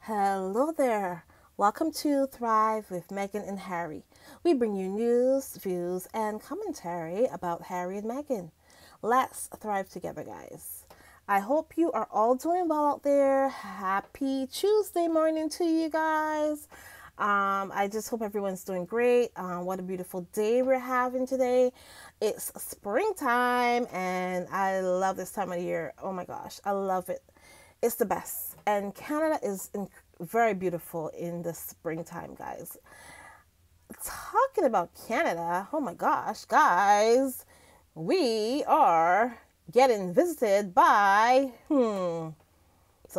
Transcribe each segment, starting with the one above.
Hello there. Welcome to Thrive with Megan and Harry. We bring you news, views, and commentary about Harry and Meghan. Let's thrive together, guys. I hope you are all doing well out there. Happy Tuesday morning to you guys. I just hope everyone's doing great. What a beautiful day we're having today. It's springtime and I love this time of year. Oh my gosh, I love it. It's the best. And Canada is very beautiful in the springtime, guys. Talking about Canada, oh my gosh, guys, we are getting visited by some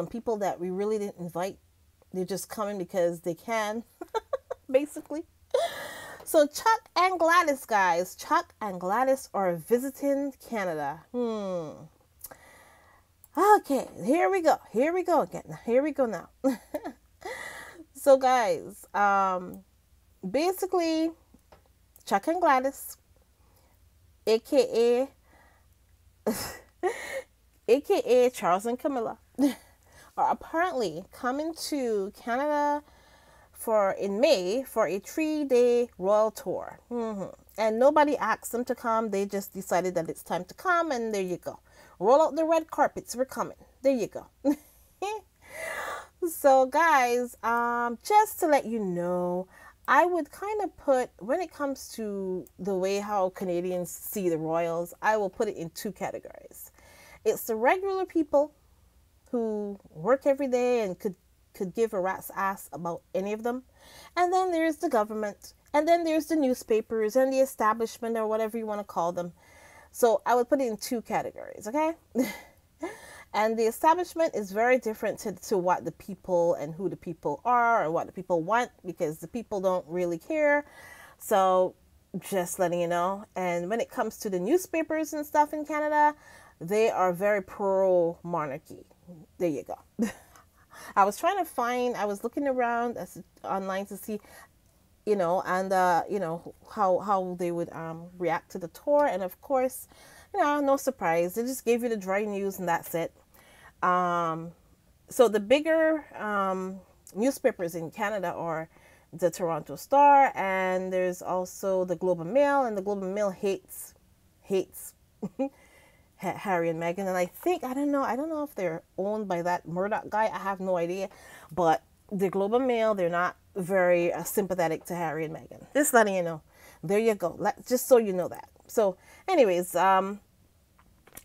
people that we really didn't invite. They're just coming because they can, basically. So Chuck and Gladys, guys. Chuck and Gladys are visiting Canada. Okay, here we go. Here we go again. Here we go now. So guys, basically Chuck and Gladys, aka aka Charles and Camilla, are apparently coming to Canada in May for a 3-day royal tour. And nobody asked them to come. They just decided that it's time to come, and there you go. Roll out the red carpets. We're coming. There you go. So guys, just to let you know, I would kind of put, when it comes to the way how Canadians see the royals, I will put it in two categories. It's the regular people who work every day and could give a rat's ass about any of them. And then there's the government. And then there's the newspapers and the establishment, or whatever you want to call them. So I would put it in two categories, okay? And the establishment is very different to what the people and who the people are or what the people want, because the people don't really care. So just letting you know. And when it comes to the newspapers and stuff in Canada, they are very pro-monarchy. There you go. I was looking around online to see, how they would react to the tour. And of course, no surprise. They just gave you the dry news and that's it. So the bigger newspapers in Canada are the Toronto Star, and there's also the Globe and Mail, and the Globe and Mail hates Harry and Meghan. And I don't know if they're owned by that Murdoch guy. I have no idea. But the Globe and Mail, they're not very sympathetic to Harry and Meghan. Just letting you know. There you go. Just so you know that. So anyways,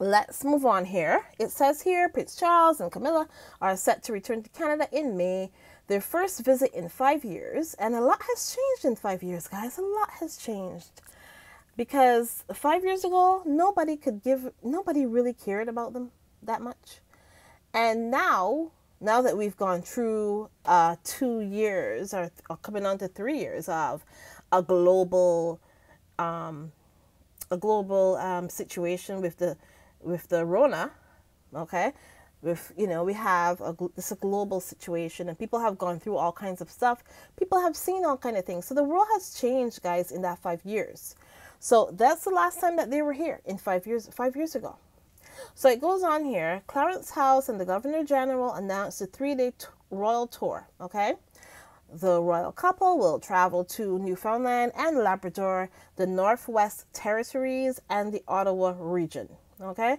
let's move on here. It says here, Prince Charles and Camilla are set to return to Canada in May. Their first visit in 5 years. And a lot has changed in 5 years, guys. A lot has changed. Because 5 years ago, nobody really cared about them that much. And now that we've gone through 2 years or coming on to 3 years of a global situation with the Rona, okay? We have this a global situation, and people have gone through all kinds of stuff. People have seen all kinds of things. So the world has changed, guys, in that 5 years. So that's the last time that they were here, in 5 years ago. So it goes on here. Clarence House and the Governor General announced a 3-day royal tour, okay? The royal couple will travel to Newfoundland and Labrador, the Northwest Territories, and the Ottawa region, okay?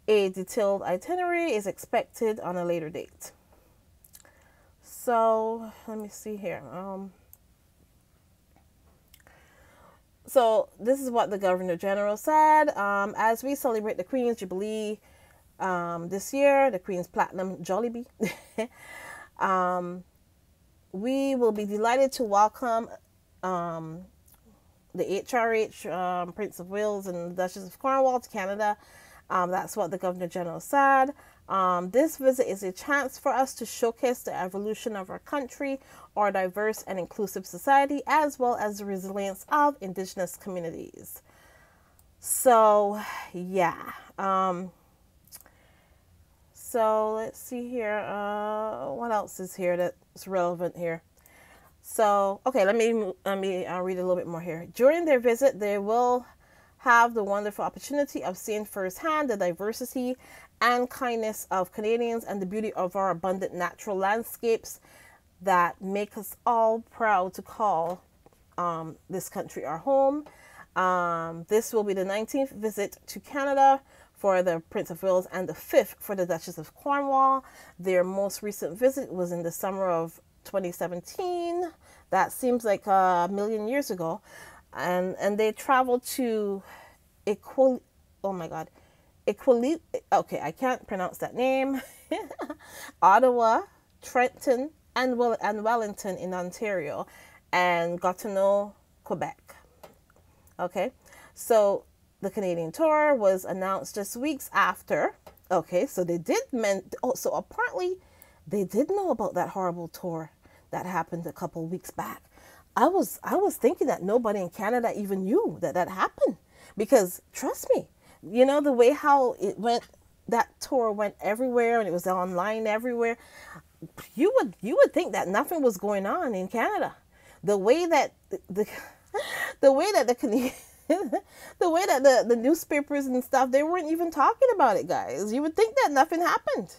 A detailed itinerary is expected on a later date. So let me see here. So this is what the Governor General said. As we celebrate the Queen's Jubilee this year, the Queen's Platinum Jollibee, we will be delighted to welcome the HRH, Prince of Wales and the Duchess of Cornwall to Canada. That's what the Governor General said. This visit is a chance for us to showcase the evolution of our country, our diverse and inclusive society, as well as the resilience of Indigenous communities. So, yeah. So let's see here. What else is here that's relevant here? So, okay, let me read a little bit more here. During their visit, they will have the wonderful opportunity of seeing firsthand the diversity and kindness of Canadians and the beauty of our abundant natural landscapes that make us all proud to call this country our home. This will be the 19th visit to Canada for the Prince of Wales and the 5th for the Duchess of Cornwall. Their most recent visit was in the summer of 2017. That seems like a million years ago. And they traveled to okay, I can't pronounce that name. Ottawa, Trenton, and Wellington in Ontario, and got to know Quebec. Okay, so the Canadian tour was announced just weeks after. Okay, so so apparently they did know about that horrible tour that happened a couple weeks back. I was thinking that nobody in Canada even knew that happened, because trust me, you know the way how it went, that tour went everywhere and it was online everywhere. You would think that nothing was going on in Canada. The way that the way that the newspapers and stuff, they weren't even talking about it, guys. You would think that nothing happened.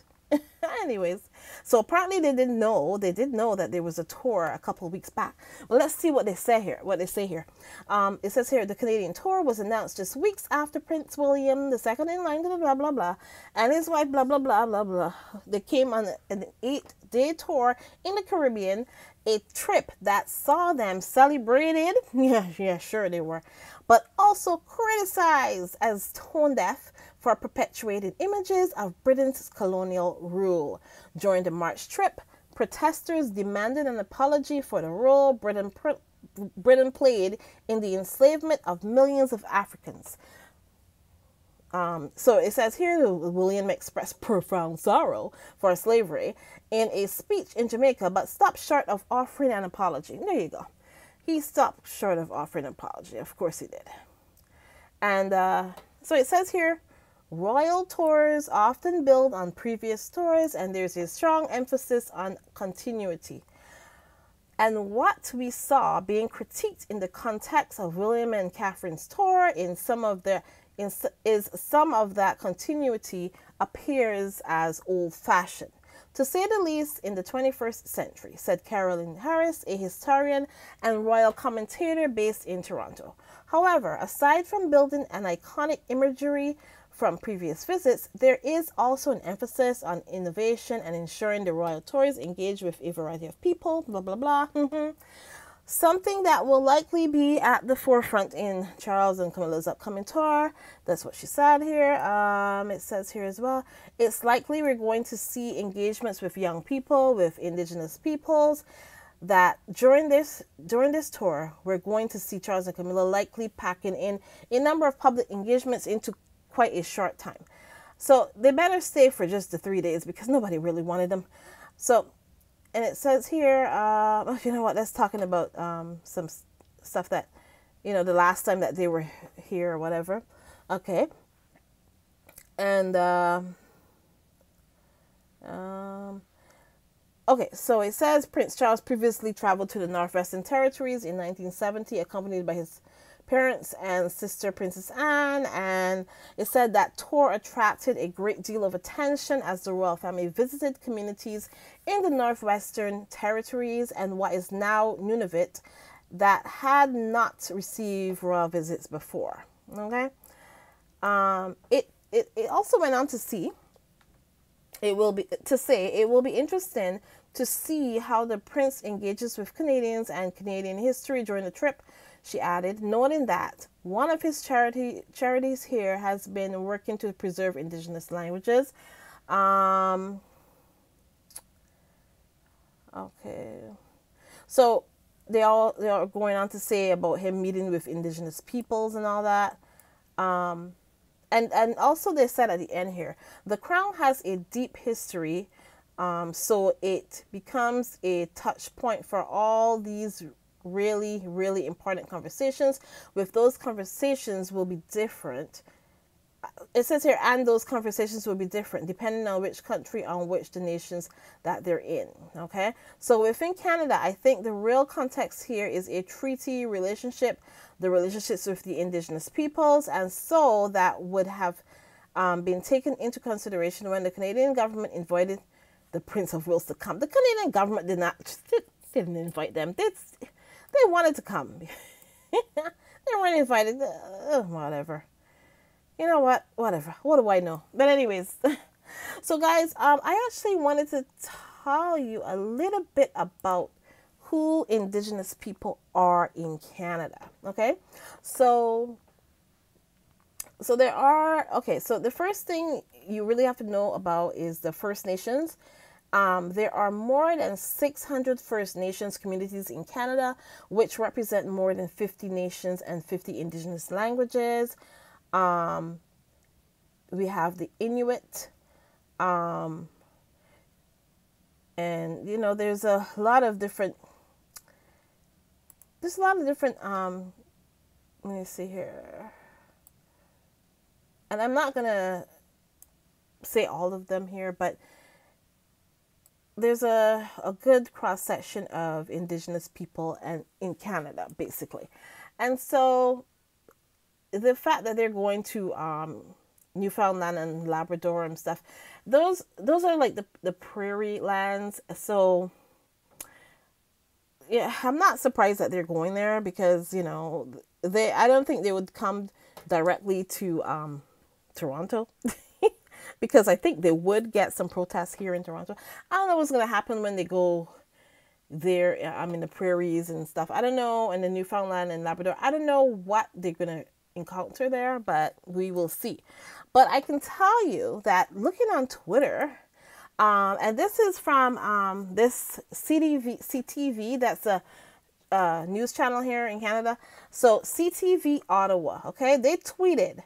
Anyways, so apparently they did know that there was a tour a couple of weeks back. Well, let's see what they say here. It says here, the Canadian tour was announced just weeks after Prince William II in line, blah blah blah, and his wife, blah blah blah blah blah. They came on an 8-day tour in the Caribbean, a trip that saw them celebrated, yeah, sure they were, but also criticized as tone deaf for perpetuating images of Britain's colonial rule. During the March trip, protesters demanded an apology for the role Britain played in the enslavement of millions of Africans. So it says here, William expressed profound sorrow for slavery in a speech in Jamaica, but stopped short of offering an apology. There you go. He stopped short of offering an apology. Of course he did. And so it says here, royal tours often build on previous tours, and there's a strong emphasis on continuity. And what we saw being critiqued in the context of William and Catherine's tour is some of that continuity appears as old-fashioned, to say the least, in the 21st century, said Carolyn Harris, a historian and royal commentator based in Toronto. However, aside from building an iconic imagery from previous visits, there is also an emphasis on innovation and ensuring the royal tours engage with a variety of people, blah, blah, blah. Something that will likely be at the forefront in Charles and Camilla's upcoming tour. That's what she said here. It says here as well, it's likely we're going to see engagements with young people, with indigenous peoples, that during this tour, we're going to see Charles and Camilla likely packing in a number of public engagements into quite a short time. So they better stay for just the 3 days, because nobody really wanted them. So, and it says here, you know what, that's talking about some stuff that, you know, the last time that they were here or whatever. Okay. And, okay, so it says Prince Charles previously traveled to the Northwestern Territories in 1970, accompanied by his parents and sister Princess Anne, and it said that tour attracted a great deal of attention as the royal family visited communities in the Northwestern Territories and what is now Nunavut that had not received royal visits before. Okay, it also went on to say it will be interesting to see how the prince engages with Canadians and Canadian history during the trip. She added, noting that one of his charities here has been working to preserve Indigenous languages. Okay. So they are going on to say about him meeting with Indigenous peoples and all that. And also they said at the end here, the Crown has a deep history, so it becomes a touch point for all these really, really important conversations. With those conversations will be different it says here, and those conversations will be different depending on which country, on which the nations that they're in. Okay, so within Canada, I think the real context here is a treaty relationship, the relationships with the Indigenous peoples, and so that would have been taken into consideration when the Canadian government invited the Prince of Wales to come. The Canadian government didn't invite them. They wanted to come. They weren't invited. Whatever. You know what? Whatever. What do I know? But anyways, so guys, I actually wanted to tell you a little bit about who Indigenous people are in Canada. Okay, so there are, okay, so the first thing you really have to know about is the First Nations. There are more than 600 First Nations communities in Canada, which represent more than 50 nations and 50 Indigenous languages. We have the Inuit, and you know, there's a lot of different, let me see here, and I'm not gonna say all of them here, but there's a good cross section of Indigenous people and in Canada, basically. And so the fact that they're going to Newfoundland and Labrador and stuff, those are like the prairie lands. So yeah, I'm not surprised that they're going there, because you know, I don't think they would come directly to Toronto. Because I think they would get some protests here in Toronto. I don't know what's going to happen when they go there. I mean, the prairies and stuff. I don't know. And the Newfoundland and Labrador. I don't know what they're going to encounter there, but we will see. But I can tell you that looking on Twitter, and this is from this CTV, that's a news channel here in Canada. So CTV Ottawa, okay, they tweeted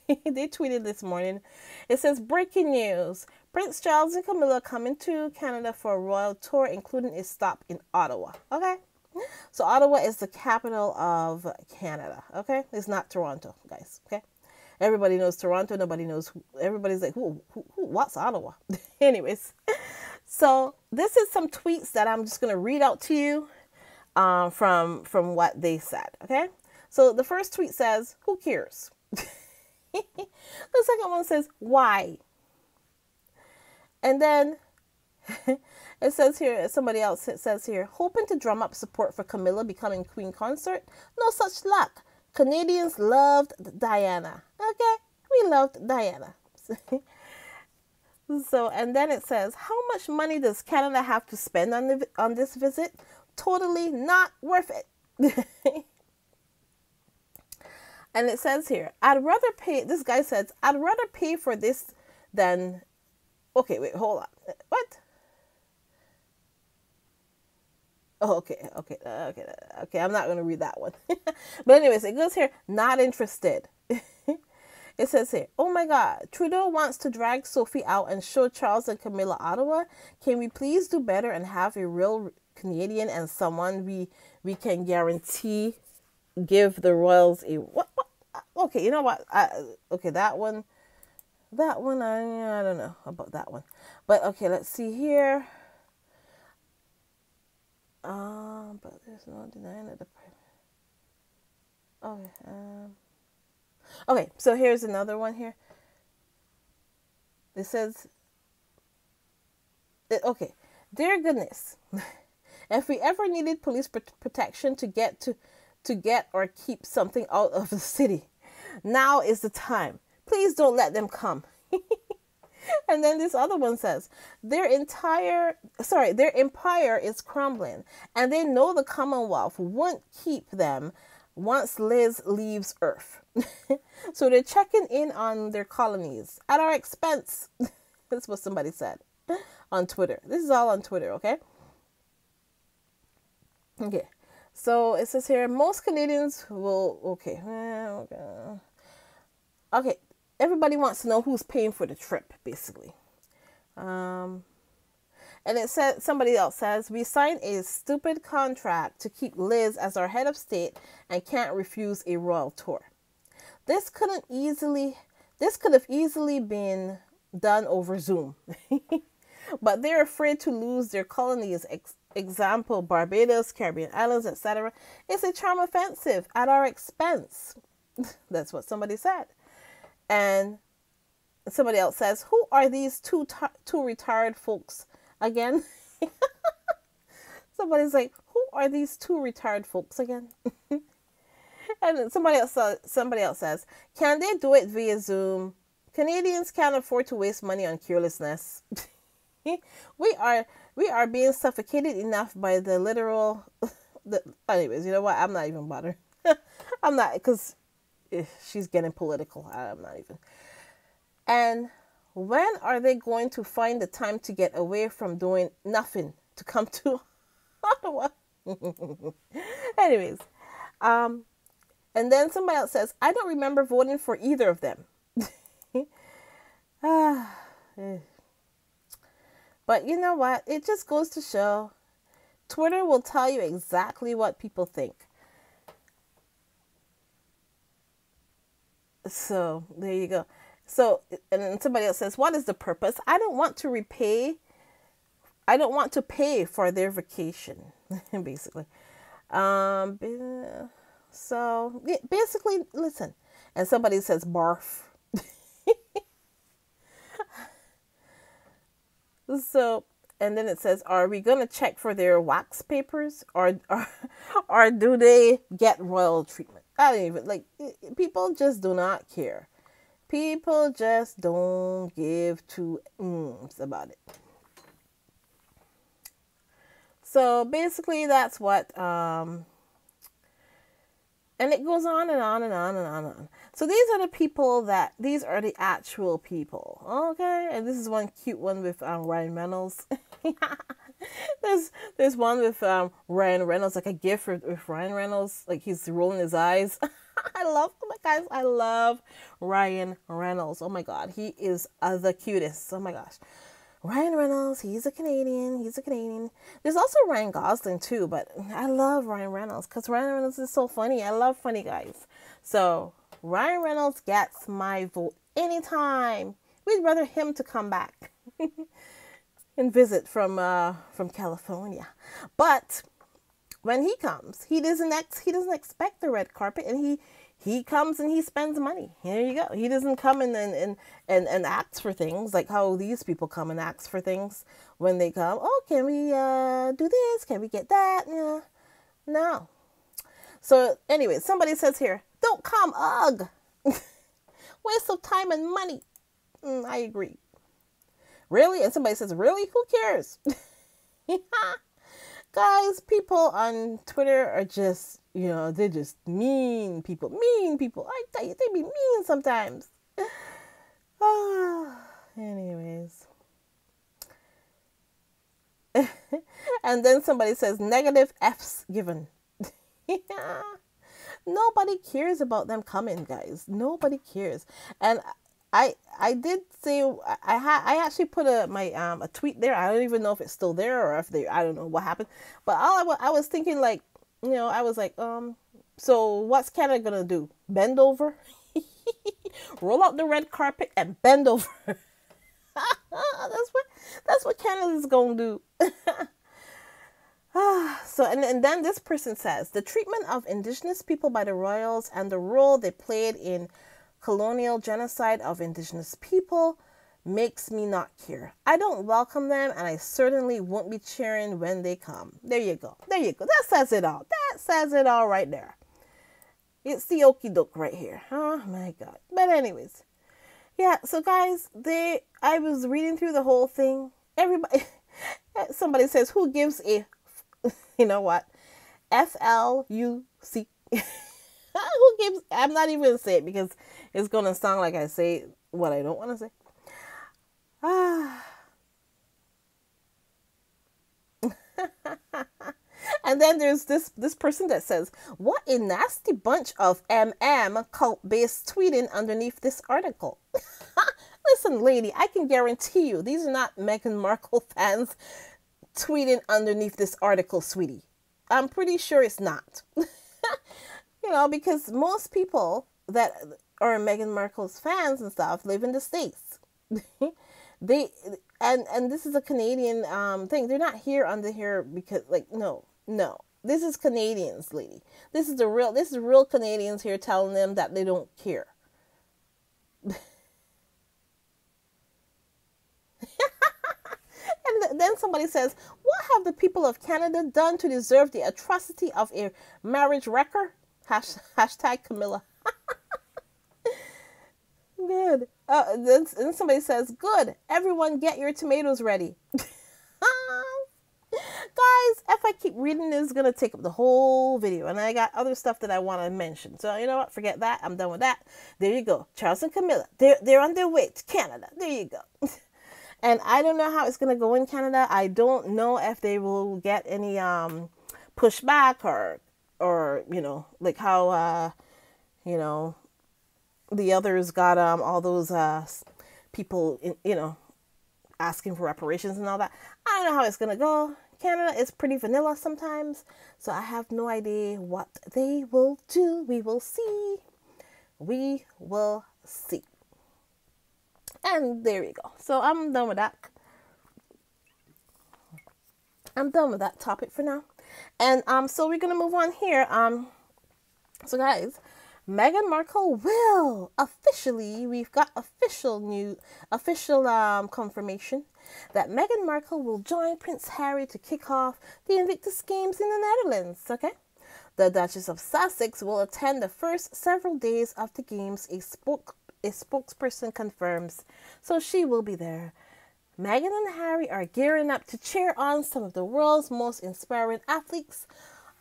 this morning. It says, breaking news: Prince Charles and Camilla coming to Canada for a royal tour, including a stop in Ottawa. Okay, so Ottawa is the capital of Canada. Okay, it's not Toronto, guys. Okay, everybody knows Toronto. Nobody knows everybody's like, who what's Ottawa? Anyways, so this is some tweets that I'm just gonna read out to you from what they said. Okay, so the first tweet says, who cares? The second one says, why? And then it says here, somebody else says here, hoping to drum up support for Camilla becoming queen consort. No such luck. Canadians loved Diana. Okay, we loved Diana. So, and then it says, how much money does Canada have to spend on this visit? Totally not worth it. And it says here, I'd rather pay, this guy says, I'd rather pay for this than, okay, wait, hold on. What? Oh, okay, I'm not going to read that one. But anyways, it goes here, not interested. It says here, oh my God, Trudeau wants to drag Sophie out and show Charles and Camilla Ottawa. Can we please do better and have a real Canadian and someone we can guarantee give the royals a what? Okay, you know what? Okay, that one. I don't know about that one, but okay, let's see here. But there's no denying that the. Okay. Okay, so here's another one here. It says, okay, dear goodness, if we ever needed police protection to get or keep something out of the city, now is the time. Please don't let them come. And then this other one says, their empire is crumbling, and they know the Commonwealth won't keep them once Liz leaves Earth. So they're checking in on their colonies at our expense. That's what somebody said on Twitter. This is all on Twitter, okay? Okay. So it says here, most Canadians will, okay. Okay, everybody wants to know who's paying for the trip, basically. And it says, somebody else says, we signed a stupid contract to keep Liz as our head of state and can't refuse a royal tour. This couldn't easily This could have easily been done over Zoom, but they're afraid to lose their colonies. Example, Barbados, Caribbean islands, etc. It's a charm offensive at our expense. That's what somebody said. And somebody else says, who are these two retired folks again? Somebody's like, who are these two retired folks again? And somebody else says, can they do it via Zoom? Canadians can't afford to waste money on carelessness. we are being suffocated enough by the literal. Anyways, you know what? I'm not even bothered. I'm not, because she's getting political. I'm not even. And when are they going to find the time to get away from doing nothing to come to Ottawa? Anyways, and then somebody else says, I don't remember voting for either of them. But you know what? It just goes to show Twitter will tell you exactly what people think. So there you go. So, and then somebody else says, what is the purpose? I don't want to pay for their vacation, basically. So basically, listen. And somebody says, barf. So, and then it says, are we going to check for their wax papers, or do they get royal treatment? I don't even, like, people just do not care. People just don't give two about it. So basically that's what, and it goes on and on and on and on and on. So these are the people these are the actual people. Okay. And this is one cute one with Ryan Reynolds. There's one with Ryan Reynolds, like a gif with Ryan Reynolds, like he's rolling his eyes. Oh my guys, I love Ryan Reynolds. Oh my God, he is the cutest. Oh my gosh. Ryan Reynolds, he's a Canadian. There's also Ryan Gosling too, but I love Ryan Reynolds because Ryan Reynolds is so funny. I love funny guys. So Ryan Reynolds gets my vote anytime. We'd rather him to come back and visit from California. But when he comes, he doesn't expect the red carpet, and he comes and he spends money. Here you go. He doesn't come and ask for things like how these people come and ask for things when they come. Oh, can we do this? Can we get that? Yeah. No. So anyway, somebody says here, don't come. Ugh. Waste of time and money. I agree. Really? And somebody says, really? Who cares? Guys, people on Twitter are just, they're just mean people. I tell you, they be mean sometimes. Anyways. And then somebody says, negative F's given. Nobody cares about them coming, guys. Nobody cares. And I did say I actually put a tweet there. I don't even know if it's still there or if I don't know what happened. But I was thinking, like, I was like, so what's Canada gonna do? Bend over? Roll out the red carpet and bend over. That's what Canada's gonna do. So and then this person says, the treatment of Indigenous people by the royals and the role they played in colonial genocide of Indigenous people makes me not care. I don't welcome them, and I certainly won't be cheering when they come. There you go. That says it all. That says it all right there. It's the okie doke right here. Oh my God. But anyways, yeah. So guys, I was reading through the whole thing. Somebody says, who gives a, you know what? FLUC. Who gives? I'm not even gonna say it because it's gonna sound like I say what I don't want to say. And then there's this person that says, what a nasty bunch of cult-based tweeting underneath this article. Listen, lady, I can guarantee you these are not Meghan Markle fans tweeting underneath this article, sweetie. I'm pretty sure it's not. Because most people that or Meghan Markle's fans and stuff live in the States. they and this is a Canadian thing. They're not here under here because like no. This is Canadians, lady. This is real Canadians here telling them that they don't care. And then somebody says, "What have the people of Canada done to deserve the atrocity of a marriage wrecker?" Hashtag Camilla. Good. Then somebody says, "Good. Everyone, get your tomatoes ready." Guys, if I keep reading this, it's going to take up the whole video. And I got other stuff that I want to mention. So, you know what? Forget that. I'm done with that. There you go. Charles and Camilla. They're on their way to Canada. There you go. And I don't know how it's going to go in Canada. I don't know if they will get any pushback or you know, like how, you know, the others got all those people, you know, asking for reparations and all that. I don't know how it's going to go. Canada is pretty vanilla sometimes, so I have no idea what they will do. We will see. We will see. And there you go. So I'm done with that. I'm done with that topic for now. And so we're gonna move on here. So guys, Meghan Markle will officially, we've got official confirmation that Meghan Markle will join Prince Harry to kick off the Invictus Games in the Netherlands, okay? The Duchess of Sussex will attend the first several days of the games, a spokesperson confirms, so she will be there. Meghan and Harry are gearing up to cheer on some of the world's most inspiring athletes,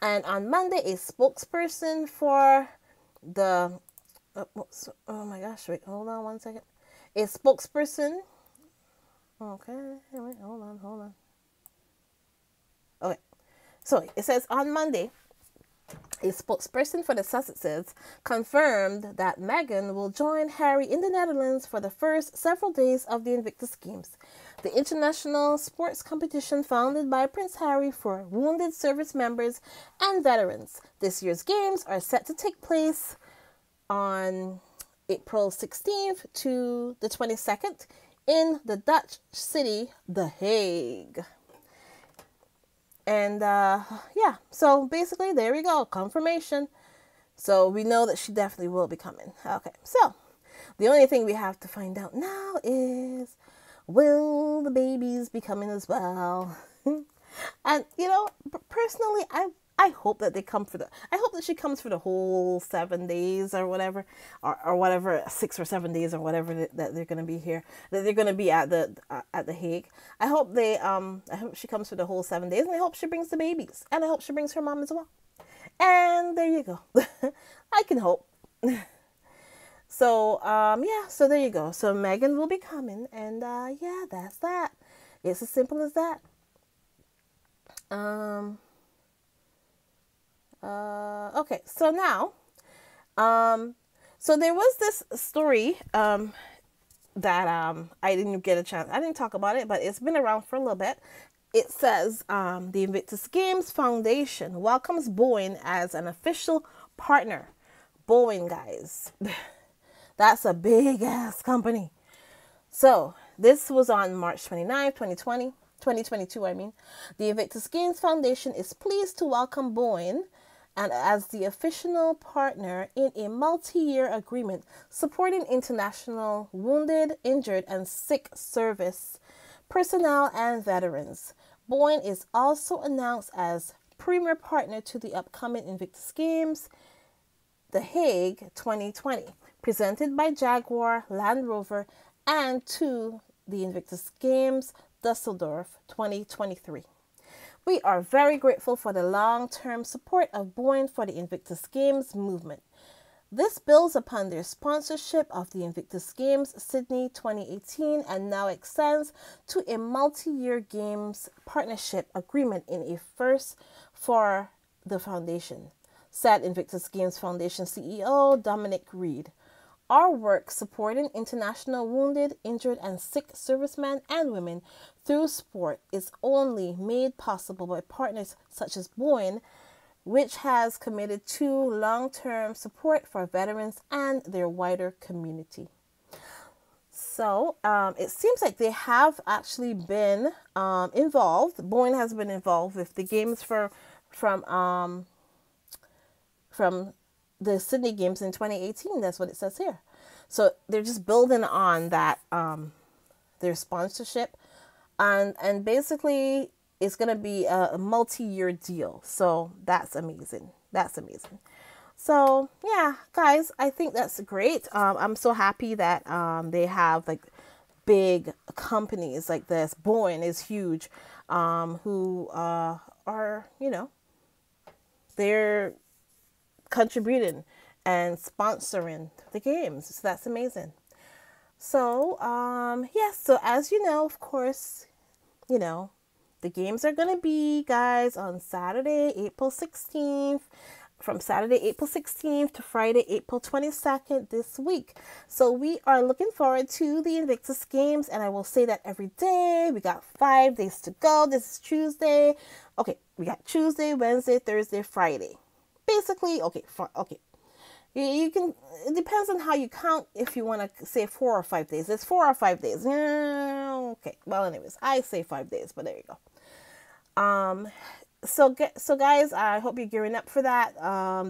and on Monday, a spokesperson for the oh my gosh, wait, hold on one second. A spokesperson. Okay, wait, hold on. Okay, so it says on Monday, a spokesperson for the Sussexes confirmed that Meghan will join Harry in the Netherlands for the first several days of the Invictus Games, the international sports competition founded by Prince Harry for wounded service members and veterans. This year's games are set to take place on April 16th to the 22nd in the Dutch city, The Hague. And yeah, so basically there we go, confirmation. So we know that she definitely will be coming. Okay, so the only thing we have to find out now is, will the babies be coming as well? And you know, personally, I hope that they come for I hope that she comes for the whole 7 days or whatever, or whatever, 6 or 7 days or whatever that they're going to be here, that they're going to be at the Hague. I hope I hope she comes for the whole 7 days, and I hope she brings the babies, and I hope she brings her mom as well. And there you go. I can hope. So yeah, so there you go. So Meghan will be coming, and yeah, that's that. It's as simple as that. Okay, so now, so there was this story that I didn't get a chance. I didn't talk about it, but it's been around for a little bit. It says the Invictus Games Foundation welcomes Boeing as an official partner. Boeing, guys, that's a big ass company. So this was on March 29th, 2022, I mean. The Invictus Games Foundation is pleased to welcome Boeing and as the official partner in a multi-year agreement supporting international wounded, injured, and sick service personnel and veterans. Boeing is also announced as premier partner to the upcoming Invictus Games, The Hague 2020, presented by Jaguar Land Rover, and to the Invictus Games, Dusseldorf 2023. We are very grateful for the long-term support of Boeing for the Invictus Games movement. This builds upon their sponsorship of the Invictus Games Sydney 2018 and now extends to a multi-year games partnership agreement in a first for the foundation, said Invictus Games Foundation CEO Dominic Reed. Our work supporting international wounded, injured, and sick servicemen and women through sport is only made possible by partners such as Boeing which has committed to long-term support for veterans and their wider community. So it seems like they have actually been involved. Boeing has been involved with the games from the Sydney Games in 2018. That's what it says here. So they're just building on that their sponsorship, and basically it's gonna be a multi-year deal. So that's amazing. That's amazing. So yeah, guys, I think that's great. I'm so happy that they have like big companies like this. Boeing is huge, who are, you know, they're contributing and sponsoring the games. So that's amazing. So yes, so as you know, of course, you know, the games are gonna be, guys, on Saturday, April 16th. From Saturday, April 16th to Friday, April 22nd this week. So we are looking forward to the Invictus Games, and I will say that every day. We got 5 days to go. This is Tuesday. Okay, we got Tuesday, Wednesday, Thursday, Friday. Basically, okay. You can, it depends on how you count if you want to say 4 or 5 days. It's 4 or 5 days. Okay, well, anyways, I say 5 days, but there you go. So guys, I hope you're gearing up for that.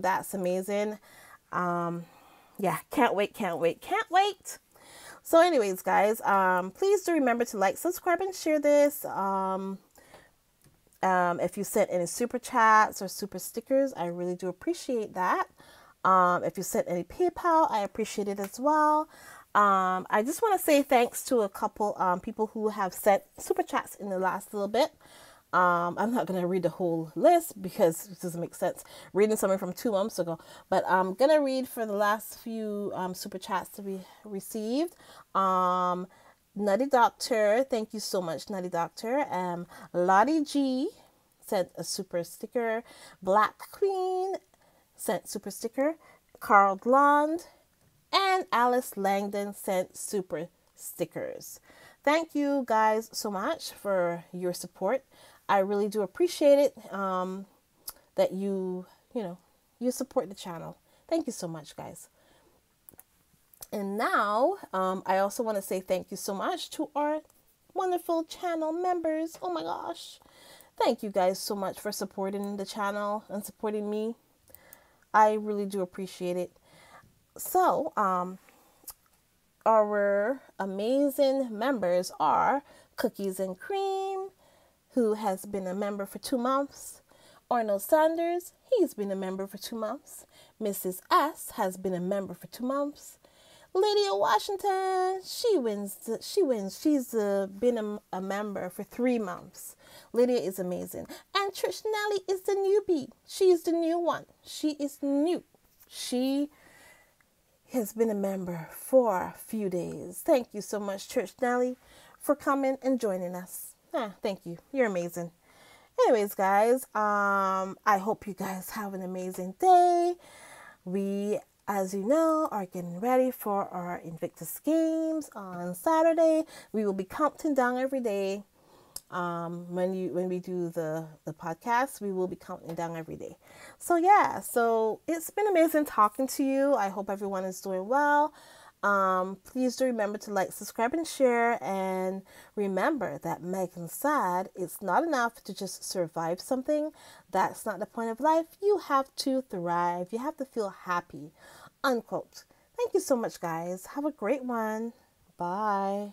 That's amazing. Yeah, can't wait. So anyways, guys, please do remember to like, subscribe, and share this. If you sent any super chats or super stickers, I really do appreciate that. If you sent any PayPal, I appreciate it as well. I just want to say thanks to a couple people who have sent super chats in the last little bit. I'm not going to read the whole list because it doesn't make sense reading something from 2 months ago. But I'm going to read for the last few super chats that we received. Nutty Doctor, thank you so much, Nutty Doctor. Lottie G sent a super sticker. Black Queen sent super sticker. Carl Blond and Alice Langdon sent super stickers. Thank you guys so much for your support. I really do appreciate it, that you support the channel. Thank you so much, guys. And now, I also want to say thank you so much to our wonderful channel members. Oh my gosh. Thank you guys so much for supporting the channel and supporting me. I really do appreciate it. So, our amazing members are Cookies and Cream, who has been a member for 2 months. Arnold Sanders, he's been a member for 2 months. Mrs. S has been a member for 2 months. Lydia Washington, she wins. She's been a member for 3 months. Lydia is amazing. And Trish Nelly is the newbie. She's the new one. She is new. She has been a member for a few days. Thank you so much, Trish Nelly, for coming and joining us. Thank you. You're amazing. Anyways, guys, I hope you guys have an amazing day. We, as you know, are getting ready for our Invictus Games on Saturday. We will be counting down every day. When we do the podcast, we will be counting down every day. So yeah, so it's been amazing talking to you. I hope everyone is doing well. Please do remember to like, subscribe, and share. And remember that Megan said it's not enough to just survive something. That's not the point of life. You have to thrive. You have to feel happy. Unquote. Thank you so much, guys. Have a great one. Bye.